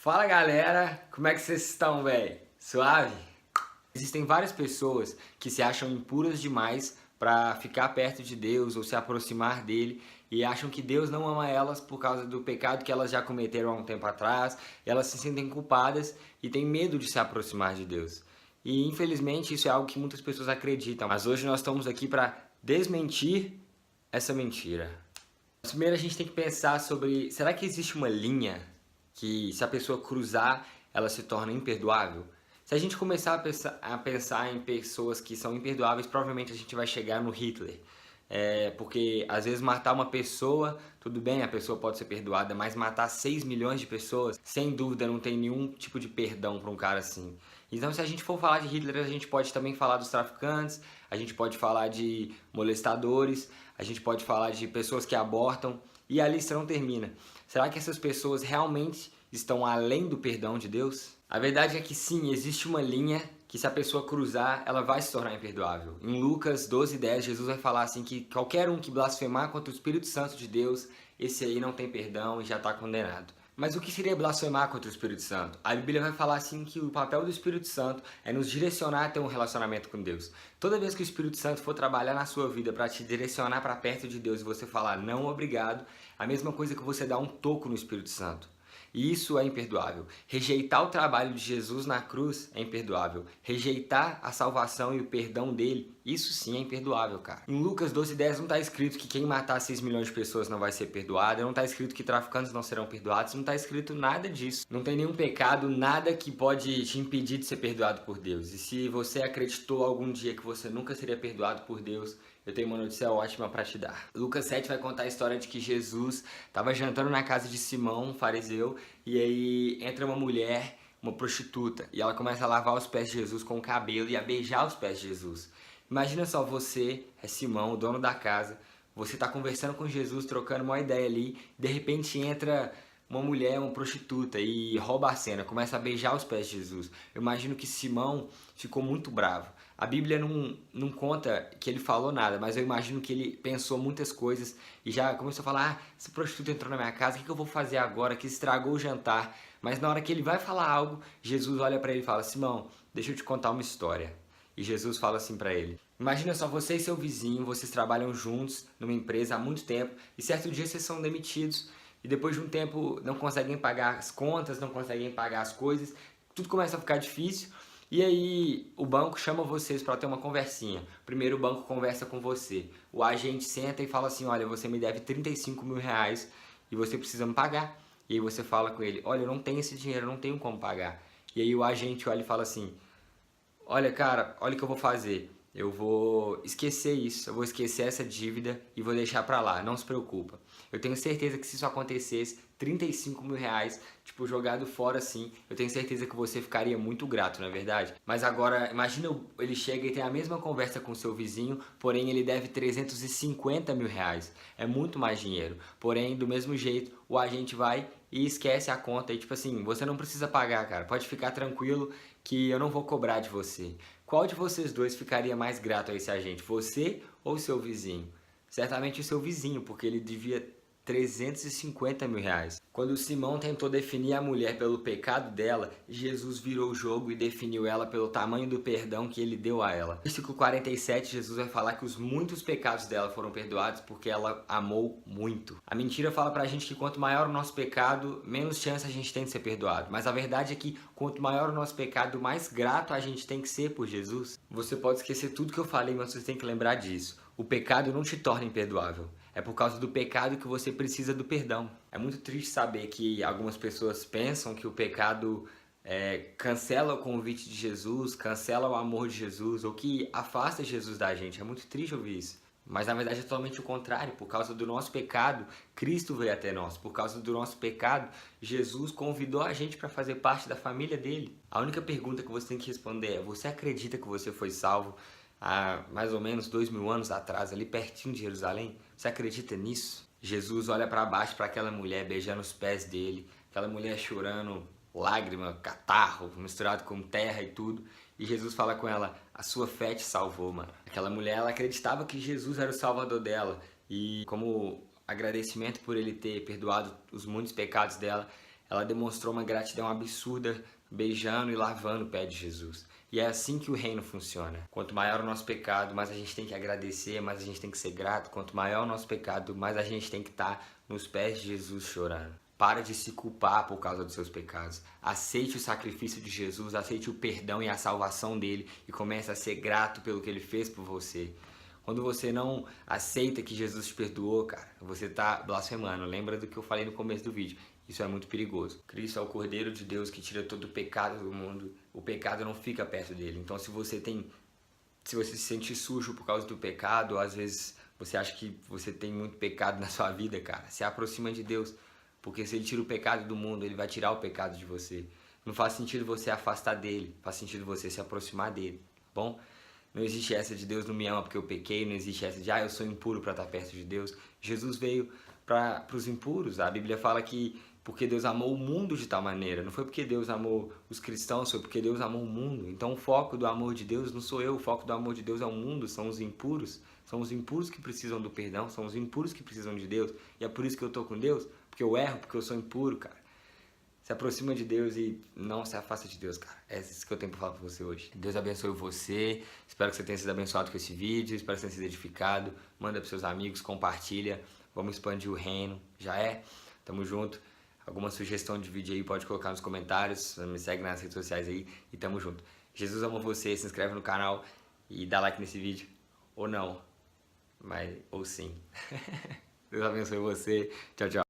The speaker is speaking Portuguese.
Fala galera, como é que vocês estão, velho? Suave? Existem várias pessoas que se acham impuras demais para ficar perto de Deus ou se aproximar dele e acham que Deus não ama elas por causa do pecado que elas já cometeram há um tempo atrás, elas se sentem culpadas e têm medo de se aproximar de Deus. E infelizmente isso é algo que muitas pessoas acreditam, mas hoje nós estamos aqui para desmentir essa mentira. Primeiro a gente tem que pensar sobre, será que existe uma linha que se a pessoa cruzar, ela se torna imperdoável? Se a gente começar a pensar em pessoas que são imperdoáveis, provavelmente a gente vai chegar no Hitler. Porque às vezes matar uma pessoa, tudo bem, a pessoa pode ser perdoada, mas matar 6 milhões de pessoas, sem dúvida não tem nenhum tipo de perdão para um cara assim. Então se a gente for falar de Hitler, a gente pode também falar dos traficantes, a gente pode falar de molestadores, a gente pode falar de pessoas que abortam, e a lista não termina. Será que essas pessoas realmente estão além do perdão de Deus? A verdade é que sim, existe uma linha que se a pessoa cruzar, ela vai se tornar imperdoável. Em Lucas 12:10, Jesus vai falar assim que qualquer um que blasfemar contra o Espírito Santo de Deus, esse aí não tem perdão e já está condenado. Mas o que seria blasfemar contra o Espírito Santo? A Bíblia vai falar assim que o papel do Espírito Santo é nos direcionar a ter um relacionamento com Deus. Toda vez que o Espírito Santo for trabalhar na sua vida para te direcionar para perto de Deus e você falar não, obrigado, a mesma coisa que você dar um toco no Espírito Santo. E isso é imperdoável. Rejeitar o trabalho de Jesus na cruz é imperdoável. Rejeitar a salvação e o perdão dele, isso sim é imperdoável, cara. Em Lucas 12:10 não está escrito que quem matar 6 milhões de pessoas não vai ser perdoado, não está escrito que traficantes não serão perdoados, não está escrito nada disso. Não tem nenhum pecado, nada que pode te impedir de ser perdoado por Deus. E se você acreditou algum dia que você nunca seria perdoado por Deus, eu tenho uma notícia ótima para te dar. Lucas 7 vai contar a história de que Jesus estava jantando na casa de Simão, um fariseu, e aí entra uma mulher, uma prostituta, e ela começa a lavar os pés de Jesus com o cabelo e a beijar os pés de Jesus. Imagina só, você é Simão, o dono da casa, você está conversando com Jesus, trocando uma ideia ali, de repente entra uma mulher, uma prostituta, e rouba a cena, começa a beijar os pés de Jesus. Eu imagino que Simão ficou muito bravo. A Bíblia não conta que ele falou nada, mas eu imagino que ele pensou muitas coisas e já começou a falar: ah, essa prostituta entrou na minha casa, o que eu vou fazer agora? Que estragou o jantar. Mas na hora que ele vai falar algo, Jesus olha para ele e fala: Simão, deixa eu te contar uma história. E Jesus fala assim para ele: imagina só, você e seu vizinho, vocês trabalham juntos numa empresa há muito tempo e certo dia vocês são demitidos e depois de um tempo não conseguem pagar as contas, não conseguem pagar as coisas, tudo começa a ficar difícil. E aí o banco chama vocês para ter uma conversinha. Primeiro o banco conversa com você. O agente senta e fala assim: olha, você me deve 35 mil reais e você precisa me pagar. E aí você fala com ele: olha, eu não tenho esse dinheiro, eu não tenho como pagar. E aí o agente olha e fala assim: olha, cara, olha o que eu vou fazer. Eu vou esquecer isso, eu vou esquecer essa dívida e vou deixar pra lá, não se preocupa. Eu tenho certeza que se isso acontecesse, 35 mil reais, tipo, jogado fora assim, eu tenho certeza que você ficaria muito grato, não é verdade? Mas agora, imagina ele chega e tem a mesma conversa com o seu vizinho, porém ele deve 350 mil reais. É muito mais dinheiro. Porém, do mesmo jeito, o agente vai e esquece a conta e tipo assim, você não precisa pagar, cara, pode ficar tranquilo que eu não vou cobrar de você. Qual de vocês dois ficaria mais grato a esse agente, você ou seu vizinho? Certamente o seu vizinho, porque ele devia 350 mil reais. Quando Simão tentou definir a mulher pelo pecado dela, Jesus virou o jogo e definiu ela pelo tamanho do perdão que ele deu a ela. No versículo 47, Jesus vai falar que os muitos pecados dela foram perdoados porque ela amou muito. A mentira fala pra gente que quanto maior o nosso pecado, menos chance a gente tem de ser perdoado. Mas a verdade é que quanto maior o nosso pecado, mais grato a gente tem que ser por Jesus. Você pode esquecer tudo que eu falei, mas você tem que lembrar disso. O pecado não te torna imperdoável. É por causa do pecado que você precisa do perdão. É muito triste saber que algumas pessoas pensam que o pecado cancela o convite de Jesus, cancela o amor de Jesus, ou que afasta Jesus da gente. É muito triste ouvir isso. Mas na verdade é totalmente o contrário. Por causa do nosso pecado, Cristo veio até nós. Por causa do nosso pecado, Jesus convidou a gente para fazer parte da família dele. A única pergunta que você tem que responder é: você acredita que você foi salvo há mais ou menos 2000 anos atrás, ali pertinho de Jerusalém? Você acredita nisso? Jesus olha para baixo para aquela mulher beijando os pés dele, aquela mulher chorando, lágrima, catarro, misturado com terra e tudo. E Jesus fala com ela: a sua fé te salvou, mano. Aquela mulher, ela acreditava que Jesus era o salvador dela. E como agradecimento por ele ter perdoado os muitos pecados dela, ela demonstrou uma gratidão absurda, beijando e lavando o pé de Jesus. E é assim que o reino funciona. Quanto maior o nosso pecado, mais a gente tem que agradecer, mais a gente tem que ser grato. Quanto maior o nosso pecado, mais a gente tem que estar nos pés de Jesus chorando. Para de se culpar por causa dos seus pecados. Aceite o sacrifício de Jesus, aceite o perdão e a salvação dele e comece a ser grato pelo que ele fez por você. Quando você não aceita que Jesus te perdoou, cara, você está blasfemando. Lembra do que eu falei no começo do vídeo. Isso é muito perigoso. Cristo é o Cordeiro de Deus que tira todo o pecado do mundo. O pecado não fica perto dele. Então se você se sente sujo por causa do pecado, ou às vezes você acha que você tem muito pecado na sua vida, cara, se aproxima de Deus. Porque se ele tira o pecado do mundo, ele vai tirar o pecado de você. Não faz sentido você afastar dele, faz sentido você se aproximar dele, tá bom? Não existe essa de Deus não me ama porque eu pequei, não existe essa de eu sou impuro para estar perto de Deus. Jesus veio para os impuros. A Bíblia fala que porque Deus amou o mundo de tal maneira. Não foi porque Deus amou os cristãos, foi porque Deus amou o mundo. Então o foco do amor de Deus não sou eu, o foco do amor de Deus é o mundo, são os impuros. São os impuros que precisam do perdão, são os impuros que precisam de Deus. E é por isso que eu tô com Deus, porque eu erro, porque eu sou impuro, cara. Se aproxima de Deus e não se afasta de Deus, cara. É isso que eu tenho pra falar pra você hoje. Deus abençoe você. Espero que você tenha sido abençoado com esse vídeo. Espero que você tenha sido edificado. Manda pros seus amigos, compartilha. Vamos expandir o reino. Já é? Tamo junto. Alguma sugestão de vídeo aí pode colocar nos comentários. Me segue nas redes sociais aí e tamo junto. Jesus ama você. Se inscreve no canal e dá like nesse vídeo. Ou não. Ou sim. Deus abençoe você. Tchau, tchau.